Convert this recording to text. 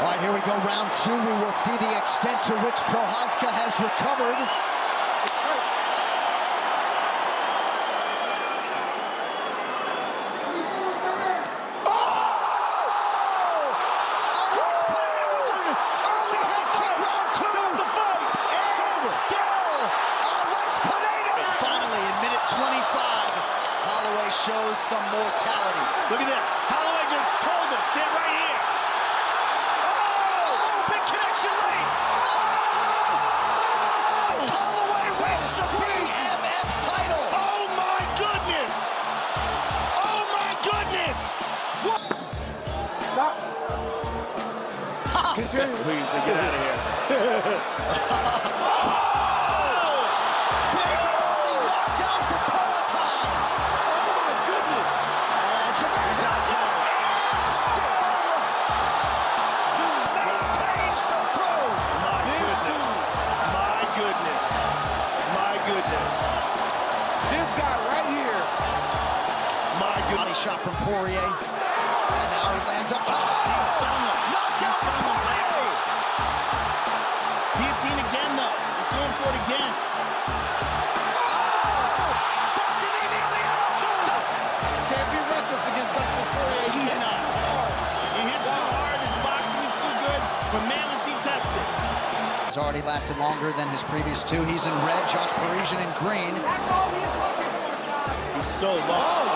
All right, here we go, round two. We will see the extent to which Prochazka has recovered. Shows some mortality. Look at this. Holloway just told him, stand right here. Oh, big connection late. Oh! Holloway wins the BMF title. Oh my goodness. Oh my goodness. What? Stop. Continue. Please, get out of here. This guy right here. My goodness. Body shot from Poirier. And now he lands up top. Knocked out from Poirier. Guillotine again, though. He's going for it again. Oh! Saint-Denis nearly out. Can't be reckless against Dustin Poirier. He cannot. He hit too hard. His boxing is too good. But man, is he tested. It's already lasted longer than his previous two. He's in red, Josh Parisian in green. He's so long.